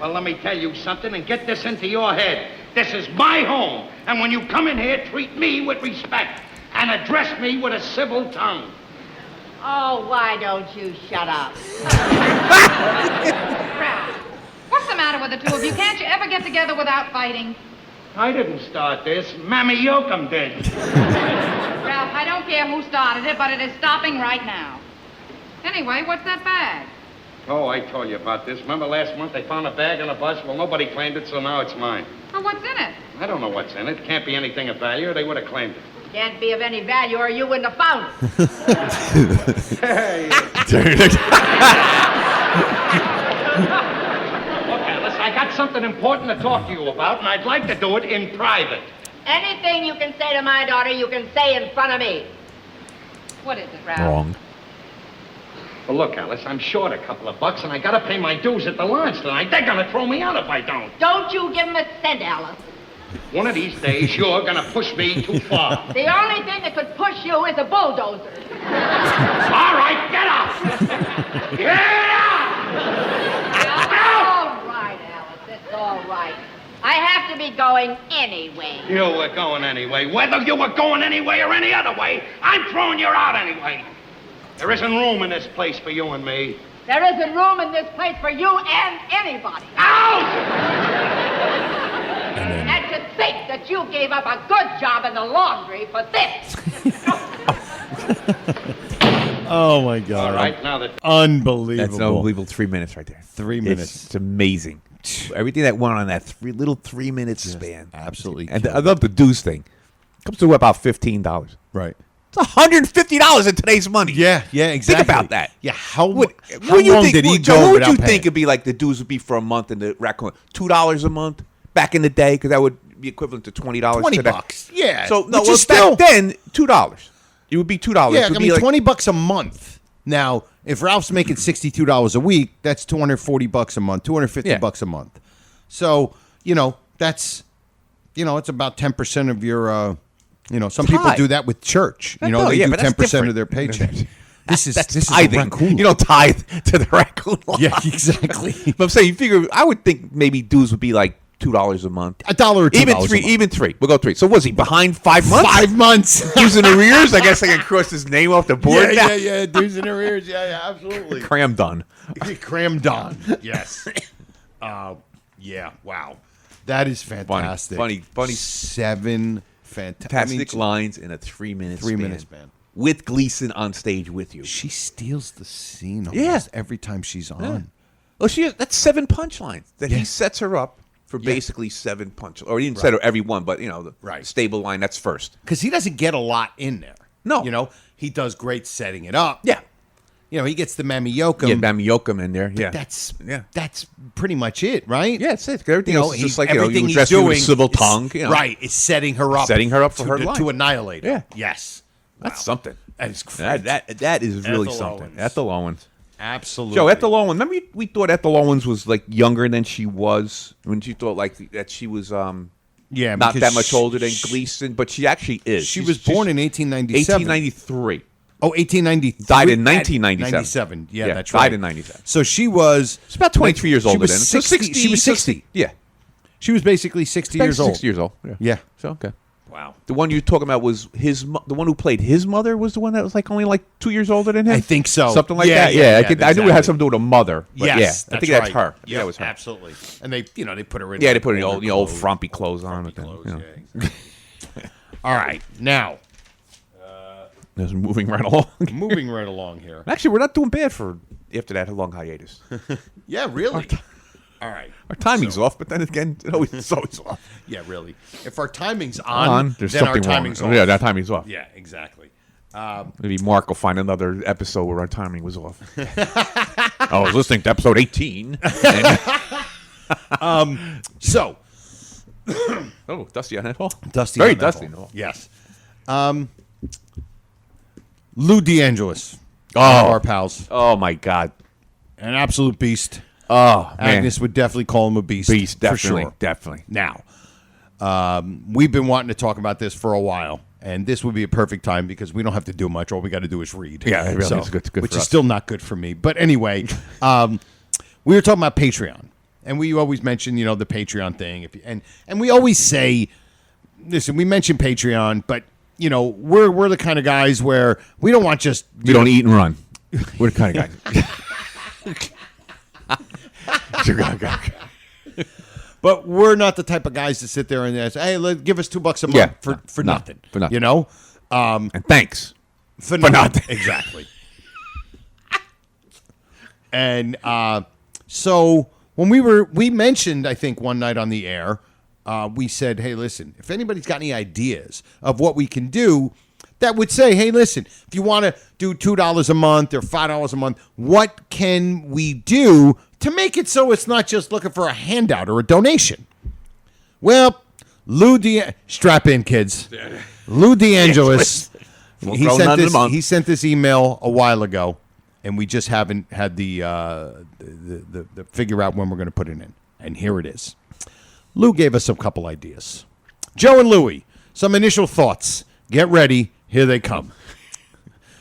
Well, let me tell you something and get this into your head. This is my home, and when you come in here, treat me with respect and address me with a civil tongue. Oh, why don't you shut up? Ralph, what's the matter with the two of you? Can't you ever get together without fighting? I didn't start this. Mammy Yoakum did. Ralph, I don't care who started it, but it is stopping right now. Anyway, what's that bag? Oh, I told you about this. Remember last month they found a bag on a bus? Well, nobody claimed it, so now it's mine. Well, what's in it? I don't know what's in it. Can't be anything of value, or they would have claimed it. Can't be of any value or you wouldn't have found it. Hey. Look, Alice, I got something important to talk to you about, and I'd like to do it in private. Anything you can say to my daughter, you can say in front of me. What is it, Ralph? Wrong. Well, look, Alice, I'm short a couple of bucks, and I gotta pay my dues at the lodge tonight. They're gonna throw me out if I don't. Don't you give him a cent, Alice. One of these days, you're gonna push me too far. The only thing that could push you is a bulldozer. All right, get out! Get out! All right, Alice, it's all right. I have to be going anyway. You were going anyway. Whether you were going anyway or any other way, I'm throwing you out anyway. There isn't room in this place for you and me. There isn't room in this place for you and anybody. Out! And to think that you gave up a good job in the laundry for this. Oh, my God. All right, now that... Unbelievable. That's an unbelievable 3 minutes right there. 3 minutes. It's amazing. Everything that went on in that little 3 minute span. Absolutely. And I love the dues thing. Comes to about $15. Right. It's $150 in today's money. Yeah, exactly. Think about that. Yeah, how long think, did he Joe, go what would without you paying? think it'd be like the dues would be for a month in the raccoon? $2 a month back in the day, because that would be equivalent to $20 $20 today. bucks. Yeah. So no, which well, is still back then $2. It would be $2. Yeah, It would I be mean, like, $20 a month. Now, if Ralph's making $62 a week, that's $240 a month, $250 a month. So, that's, it's about 10% of your, some people Tithe. do that with church. They do but that's 10% different. of their paycheck. This is a tithing. raccoon. You don't tithe to the raccoon. Yeah, exactly. But I'm saying, you figure, I would think maybe dues would be like $2 a month. $1 or $2 Even a three. month. Even three. We'll go 3. So was he behind 5 months? 5 months. Dues in arrears? I guess I can cross his name off the board now. Yeah. Dues in arrears. Yeah, absolutely. Cram done. Crammed on. Yes. Yeah. Wow. That is fantastic. Funny. 7 Fantastic lines in a 3 minute 3 minute span. With Gleason on stage with you. She steals the scene almost every time she's on. Oh, that's 7 punchlines that he sets her up for basically 7 punchlines. Or he didn't set her every one, but the stable line, that's first. Because he doesn't get a lot in there. No. He does great setting it up. Yeah. He gets the Mammy Yoakum. Yeah, Mammy Yoakum in there. Yeah. That's pretty much it, right? Yeah, it's it. Everything else is just like, everything you he's address me with doing a civil is- tongue. Right, is setting her up. Setting her up for her line. to annihilate her. Yeah. Yes. That's something. That is great. That is really Ethel something. Owens. Ethel Owens. Absolutely. Joe, Ethel Owens. Remember we thought Ethel Owens was like younger than she was when she thought like that she was not because that much older than Gleason, but she actually is. She was born in 1897. 1893. Oh, 1893. Died in 1997. 97. Yeah, that's right. Died in 97. So she was... She's about 23 years older than him. So 60. She was 60. Yeah. She was basically 60 years old. 60 years old. Yeah. So, okay. Wow. The one you're talking about was the one who played his mother was the one that was like only like 2 years older than him? I think so. Something like that. Yeah, I knew it had something to do with a mother. But Yes, I think that's her. Yeah, that was her. Absolutely. And they put her in. Yeah, they put her in the old frumpy clothes on. All right, now Just moving right along. moving right along here. Actually, we're not doing bad for after that long hiatus. Yeah, really. All right. Our timing's off, but then again, it's always off. Yeah, really. If our timing's on, There's then our something timing's wrong. off. Yeah, that timing's off. Yeah, exactly. Maybe Mark will find another episode where our timing was off. I was listening to episode 18. So. Oh, Dusty on that hall. Dusty Very on that dusty. hall. Yes. Lou DeAngelis. Oh. Our pals. Oh, my God. An absolute beast. Oh, man. Agnes would definitely call him a beast. Beast, definitely. For sure. Definitely. Now, we've been wanting to talk about this for a while, and this would be a perfect time because we don't have to do much. All we got to do is read. Yeah, it really is good which for is us. still not good for me. But anyway, we were talking about Patreon, and we always mention, the Patreon thing. And we always say, listen, we mention Patreon, but we're the kind of guys where we don't want just We don't eat and run. We're the kind of guys. But we're not the type of guys to sit there and say, "Hey, give us $2 a month for nothing." For nothing. And thanks for nothing. Exactly. And so when we mentioned, I think one night on the air, we said, "Hey, listen, if anybody's got any ideas of what we can do." That would say, hey, listen, if you want to do $2 a month or $5 a month, what can we do to make it so it's not just looking for a handout or a donation? Well, strap in, kids. Lou DeAngelis, he sent this email a while ago, and we just haven't had the figure out when we're going to put it in. And here it is. Lou gave us a couple ideas. Joe and Louie, some initial thoughts. Get ready. Here they come.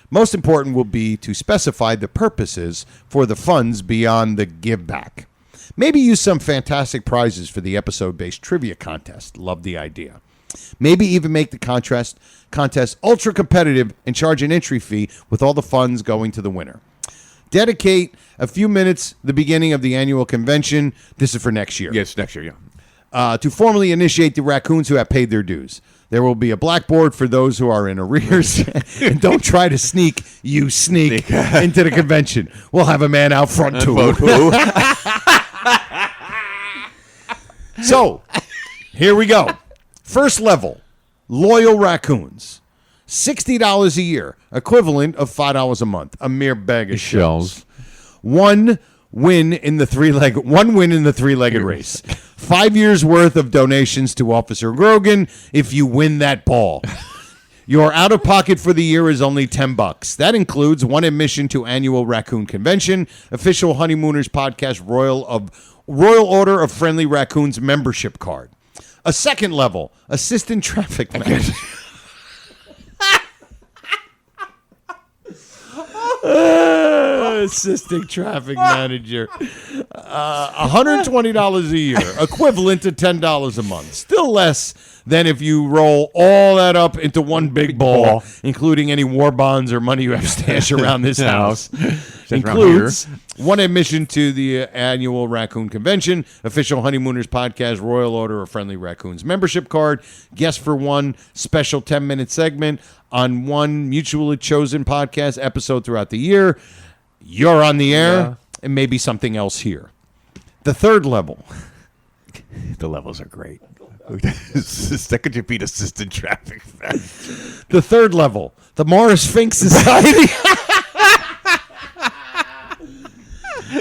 Most important will be to specify the purposes for the funds beyond the give back. Maybe use some fantastic prizes for the episode-based trivia contest. Love the idea. Maybe even make the contest ultra competitive and charge an entry fee with all the funds going to the winner. Dedicate a few minutes the beginning of the annual convention. This is for next year. Yes, next year, yeah. To formally initiate the raccoons who have paid their dues. There will be a blackboard for those who are in arrears. And don't try to sneak into the convention. We'll have a man out front too. So, here we go. First level, loyal raccoons. $60 a year, equivalent of $5 a month. A mere bag of shells. One win in the three-legged race. 5 years worth of donations to Officer Grogan if you win that ball. Your out-of-pocket for the year is only $10. That includes one admission to annual raccoon convention, official Honeymooners podcast, Royal Order of Friendly Raccoons membership card. A second level, assistant traffic manager. Assistant traffic manager. $120 a year, equivalent to $10 a month. Still less than if you roll all that up into one big ball, including any war bonds or money you have stashed around this house. Includes one admission to the annual Raccoon Convention, official Honeymooners podcast, Royal Order of Friendly Raccoons membership card, guest for one special 10-minute segment on one mutually chosen podcast episode throughout the year. You're on the air, and maybe something else here. The third level. The levels are great. That could you beat assistant traffic. The third level. The Morris Fink Society.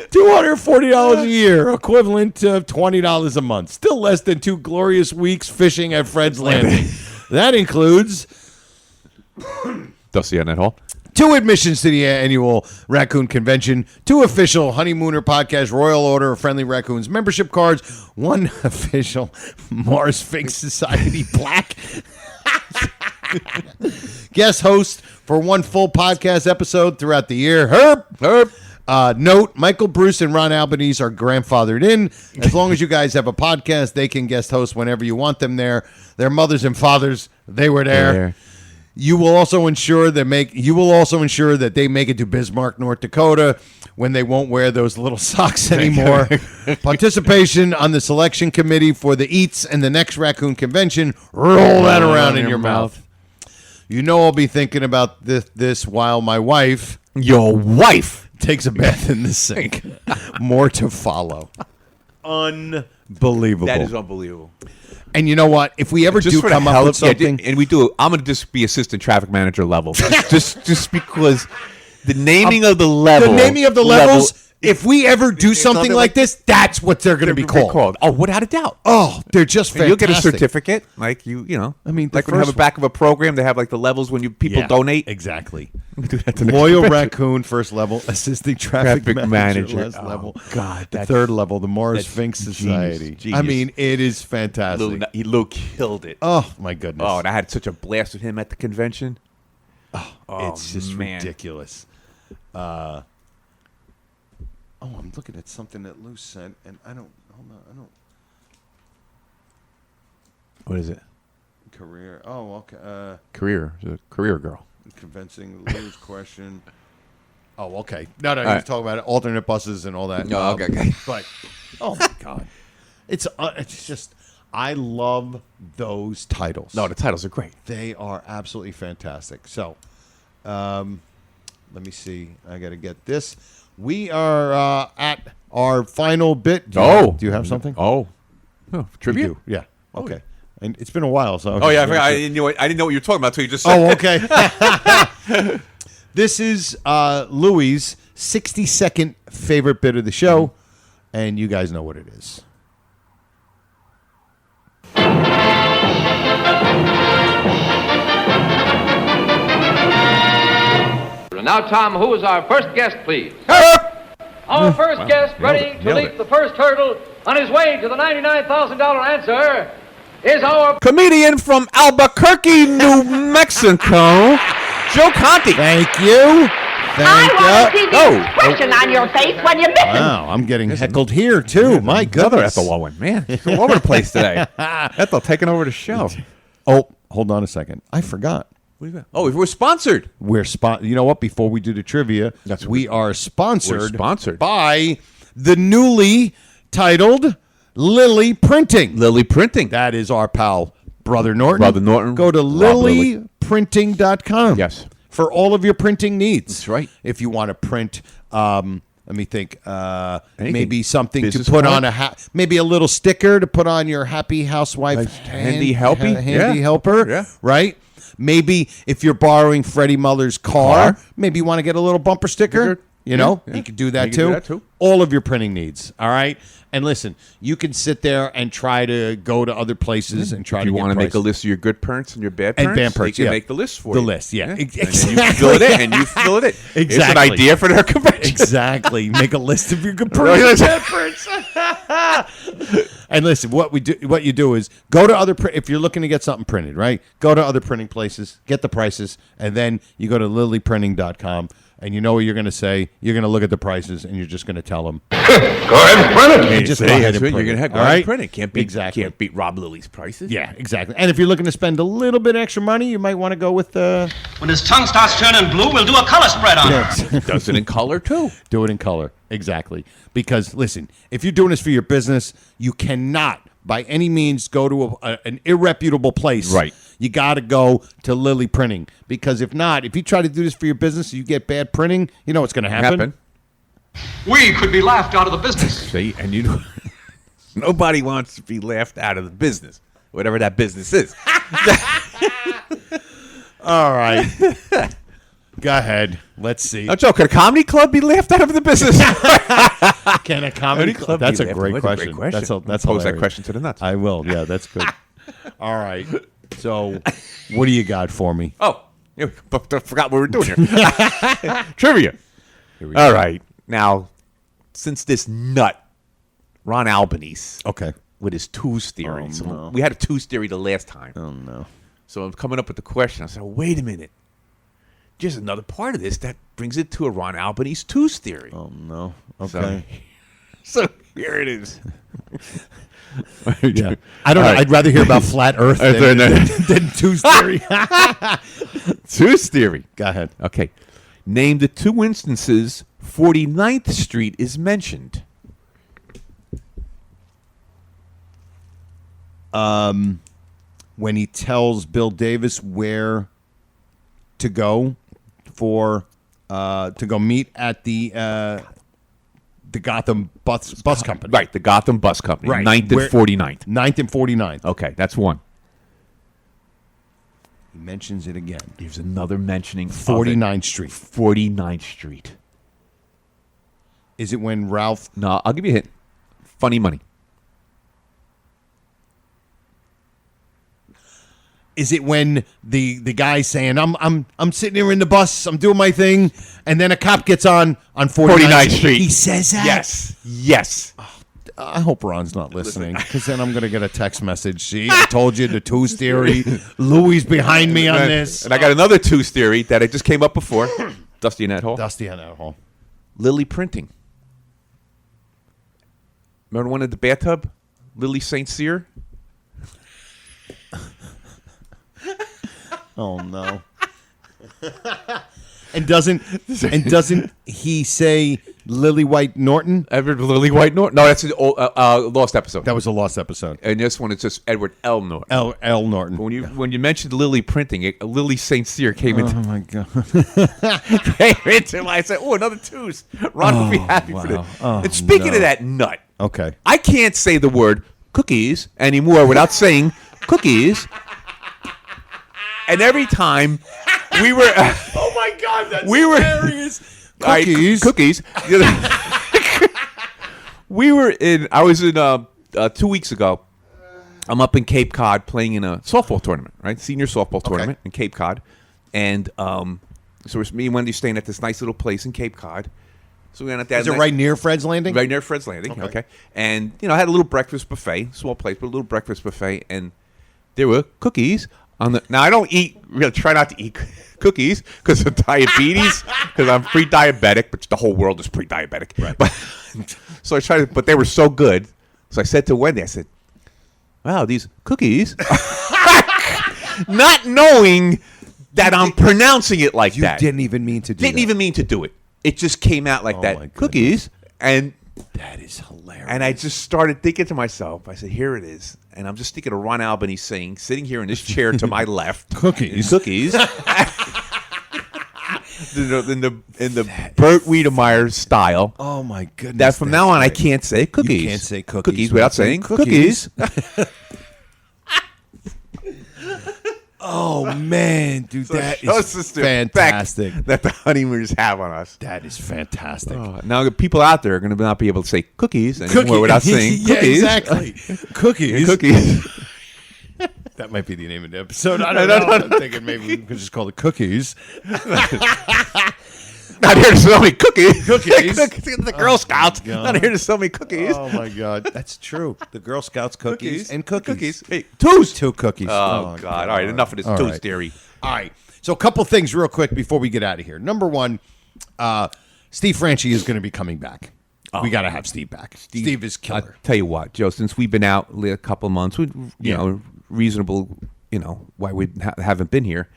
$240 a year, equivalent to $20 a month. Still less than 2 glorious weeks fishing at Fred's Landing. That includes Dusty on that hall. 2 admissions to the annual Raccoon Convention, 2 official Honeymooner podcast Royal Order of Friendly Raccoons membership cards, 1 official Morris Fink Society plaque, guest host for 1 full podcast episode throughout the year. Herb. Note, Michael Bruce and Ron Albanese are grandfathered in. As long as you guys have a podcast, they can guest host whenever you want them there. Their mothers and fathers, they were there. You will also ensure that they make it to Bismarck, North Dakota, when they won't wear those little socks anymore. Participation on the selection committee for the Eats and the next Raccoon Convention. Roll that around in your mouth. You know I'll be thinking about this while my wife, your wife, takes a bath in the sink. More to follow. Unbelievable. That is unbelievable. And you know what? If we ever Just do for the come hell up with of- yeah, something, and we do, I'm going to just be assistant traffic manager level. just because the naming of the level. the naming of the levels. If we ever do something like this, that's what they're going to be called. Oh, without a doubt. Oh, they're just fantastic. And you'll get a certificate, like you know. I mean, the like when you have a first back of a program, they have like the levels when people Yeah, donate. Exactly. Do that to the Loyal convention. raccoon, first level. Assistant traffic manager, last Oh, level. God, the that's- third level, the Morris that's Fink Society. genius. I mean, it is fantastic. Lou killed it. Oh, my goodness. Oh, and I had such a blast with him at the convention. It's just man. ridiculous. I'm looking at something that Lou sent, and I don't. Hold on, I don't. What is it? Career. Oh, okay. Career. She's a career girl. Convincing Lou's question. Oh, okay. No, All he's right. talking about alternate buses and all that. No, okay. But, oh my God, it's just. I love those titles. No, the titles are great. They are absolutely fantastic. So, let me see. I got to get this. We are at our final bit. Do you have something? Oh, We trivia. do. Yeah. Okay. And it's been a while, so. Oh yeah, I forgot. I didn't know what you were talking about until you just said. Oh, okay. This is Louie's 60-second favorite bit of the show, and you guys know what it is. And now, Tom, who is our first guest, please? Our first guest, ready to leap the first hurdle on his way to the $99,000 answer, is our Comedian from Albuquerque, New Mexico, Joe Conti. Thank you. I want to see the expression on your face when you miss it. Wow, I'm getting heckled here, too. My Another goodness. Ethel Owen. Man, it's all over the place today. Ethel taking over the show. Oh, hold on a second. I forgot. What is that? Oh, we're sponsored. We're You know what? Before we do the trivia, we are sponsored. We're sponsored by the newly titled Lily Printing. Lily Printing. That is our pal, Brother Norton. Brother Norton. Go to Rob Lilly. lilyprinting.com. Yes. For all of your printing needs. That's right. If you want to print, let me think, maybe something Business to put card? on maybe a little sticker to put on your happy housewife Nice handy helpy? handy Yeah. helper, Yeah. right? Maybe if you're borrowing Freddie Muller's car, maybe you want to get a little bumper sticker. You know, Yeah. you can do that You can too. do that too. All of your printing needs. All right. And listen, you can sit there and try to go to other places and try If to you get want to make a prices. list of your good prints and your bad And prints, bad prints, they can yeah. make the list for The you. list, yeah. And Exactly. then you fill it in, and you fill it in. It's an Exactly. idea for their convention. Exactly. Make a list of your good prints. And listen, what you do is go to other if you're looking to get something printed, right? Go to other printing places, get the prices, and then you go to lilyprinting.com, and you know what you're going to say. You're going to look at the prices, and you're just going to tell them. Go ahead and print it. Hey, just go ahead and You're print going to it. have to All right? print it. Can't beat, Exactly. Can't beat Rob Lily's prices. Yeah, exactly. And if you're looking to spend a little bit extra money, you might want to go with When his tongue starts turning blue, we'll do a color spread on it. Does it in color too. Do it in color. Exactly. Because, listen, if you're doing this for your business, you cannot, by any means, go to an irreputable place. Right. You got to go to Lily Printing. Because if not, if you try to do this for your business and you get bad printing, you know what's going to happen? We could be laughed out of the business. See, and you know, nobody wants to be laughed out of the business, whatever that business is. All right. Go ahead. Let's see. Now, Joe, could a comedy club be laughed out of the business? Can a comedy club? That's a great question. That's Pose hilarious. that question to the nuts. I will. Yeah, that's good. All right. So, what do you got for me? Oh, yeah, I forgot what we were doing here. Trivia. All right. Now, since this nut, Ron Albanese, with his twos theory. So we had a twos theory the last time. Oh, no. So I'm coming up with the question. I said, wait a minute. Just another part of this that brings it to a Ron Albanese twos theory. Oh, no. Okay. So here it is. Yeah. I don't know. Right. I'd rather hear about flat Earth than Two's theory. Two's theory. Go ahead. Okay. Name the two instances 49th Street is mentioned. When he tells Bill Davis where to go for to go meet at the the Gotham bus company. Right, the Gotham Bus Company. Right. 9th and 49th. 9th and 49th. Okay, that's one. He mentions it again. There's another mentioning 49th Street. 49th Street. Is it when Ralph? No, I'll give you a hint. Funny money. Is it when the guy's saying I'm sitting here in the bus, I'm doing my thing, and then a cop gets on 49th Street? He says that. Yes. I hope Ron's not listening, because then I'm going to get a text message. See, I told you the twos theory. Louis behind me on this. And I got another twos theory that I just came up before. Dusty in that hole. Dusty in that hole. Lily Printing. Remember one in the bathtub? Lily St. Cyr? Oh no! and doesn't he say Lily White Norton? Edward Lily White Norton? No, that's a lost episode. That was a lost episode. And this one is just Edward L. Norton. L. Norton. But when you mentioned Lily Printing, Lily St. Cyr came into. Oh my god! Came into. I said, "Oh, another twos." Ron will be happy for this. And speaking of that nut, okay, I can't say the word cookies anymore without saying cookies. And every time we were, oh my god, that's hilarious. Cookies. I was in 2 weeks ago. I'm up in Cape Cod playing in a softball tournament, right? Senior softball tournament in Cape Cod, and so it's me and Wendy staying at this nice little place in Cape Cod. So we went at that. Is it right near Fred's Landing? Right near Fred's Landing. Okay. And I had a little breakfast buffet, small place, but a little breakfast buffet, and there were cookies. Now, I don't try not to eat cookies because of diabetes, because I'm pre-diabetic, but the whole world is pre-diabetic. Right. But, so I tried, but they were so good. So I said to Wendy, I said, wow, these cookies, not knowing that I'm pronouncing it like that. You didn't even mean to do Didn't even mean to do it. It just came out like that. Cookies. And that is hilarious. And I just started thinking to myself, I said, here it is. And I'm just thinking of Ron Albany sitting here in this chair to my left. Cookies. in the Burt Wiedemeyer style. Oh my goodness. That from now on I can't say cookies. You can't say cookies without saying cookies. Oh man, dude, that is fantastic. That the honeymooners have on us. That is fantastic. Now the people out there are going to not be able to say cookies anymore without saying cookies. Yeah, exactly. Cookies. Cookies. That might be the name of the episode. I don't know. I'm thinking maybe we could just call it cookies. Not here to sell me cookies. Cookies. The Girl Scouts. Not here to sell me cookies. Oh my God, that's true. The Girl Scouts cookies and cookies. Hey, two cookies. Oh God. All right, enough of this toast theory. All right. So a couple things real quick before we get out of here. Number one, Steve Franchi is going to be coming back. We got to have Steve back. Steve is killer. I'll tell you what, Joe, since we've been out a couple of months, you know, reasonable, why we haven't been here.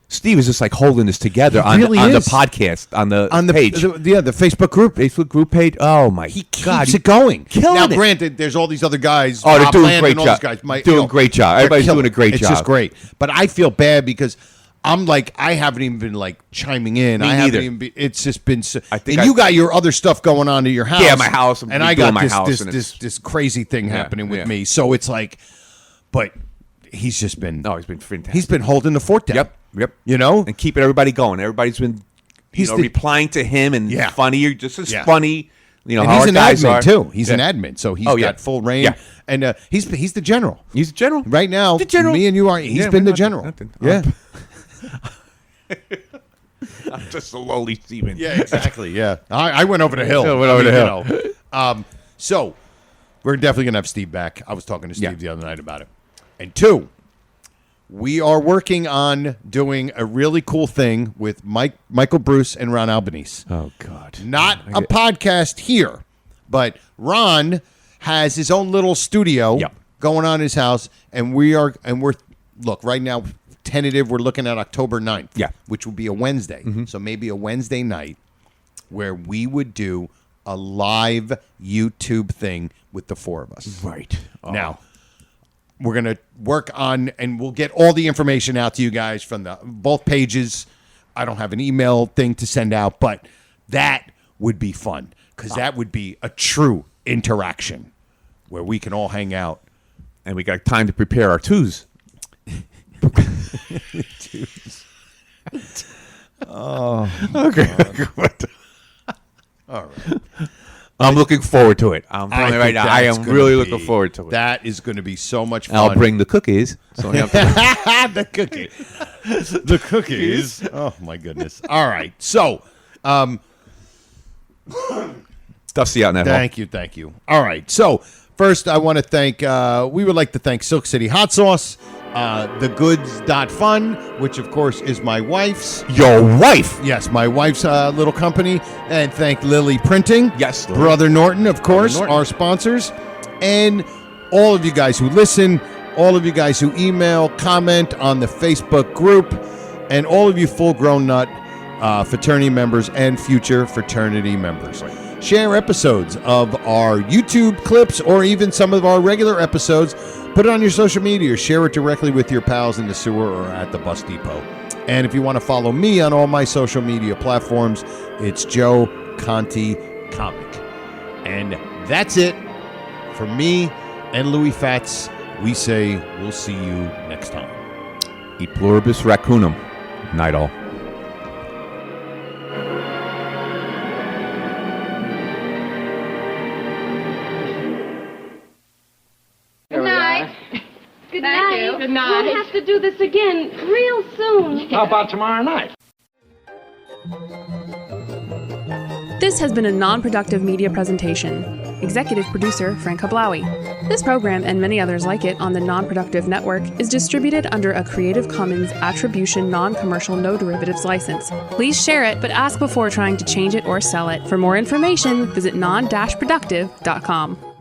Steve is just like holding this together on the podcast, on the page. The Facebook group. Facebook group page. Oh, my God. He God. keeps it going. Killing it. Granted, there's all these other guys. Oh, they're doing a great and all job. these guys. Doing a great job. Everybody's doing a great job. It's just great. But I feel bad because I'm like, I haven't even been like chiming in. Me I neither. haven't even it's just been so. I think you got your other stuff going on at your house. Yeah, my house. And I got this crazy thing happening with me. So it's like, but he's just been. No, he's been fantastic. He's been holding the fort down. Yep. And keeping everybody going. Everybody's been replying to him and funny, just as funny. And he's an admin too. He's an admin, so he's got full reign. Yeah. And he's the general. He's the general right now. The general. Me and you are. He's been the general. Yeah. I'm just a lowly Steven. Yeah, exactly. Yeah, I went over the hill. Yeah, went over the hill. So we're definitely gonna have Steve back. I was talking to Steve the other night about it. And two, we are working on doing a really cool thing with Michael Bruce and Ron Albanese. Oh God! Not a podcast here, but Ron has his own little studio going on in his house, and we're look right now. Tentative, we're looking at October 9th, which will be a Wednesday. Mm-hmm. So maybe a Wednesday night where we would do a live YouTube thing with the four of us. Right. Now, we're going to work on, and we'll get all the information out to you guys from both pages. I don't have an email thing to send out, but that would be fun. because that would be a true interaction where we can all hang out. And we got time to prepare our twos. Oh, okay. All right. I'm looking forward to it. I'm telling you right now, I am really looking forward to it. That is going to be so much fun. I'll bring the cookies. So we have to the cookie. The cookies. Oh, my goodness. All right. So, Dusty out in that hall. Thank you. All right. So, first, I want to thank, we would like to thank Silk City Hot Sauce, thegoods.fun, which, of course, is my wife's. Your wife? Yes, my wife's little company. And thank Lily Printing. Yes, Lily. Brother Norton, of course, our sponsors. And all of you guys who listen, all of you guys who email, comment on the Facebook group, and all of you full-grown nut fraternity members and future fraternity members. Right. Share episodes of our YouTube clips or even some of our regular episodes. Put it on your social media or share it directly with your pals in the sewer or at the bus depot. And if you want to follow me on all my social media platforms, it's Joe Conti Comic. And that's it for me and Louis Fats. We say we'll see you next time. E pluribus raccoonum. Night all. Good night. Good Thank night. you. Good night. We'll have to do this again real soon. How about tomorrow night? This has been a non-productive media presentation. Executive producer Frank Hablawi. This program and many others like it on the Non-Productive Network is distributed under a Creative Commons Attribution Non-Commercial No Derivatives license. Please share it, but ask before trying to change it or sell it. For more information, visit non-productive.com.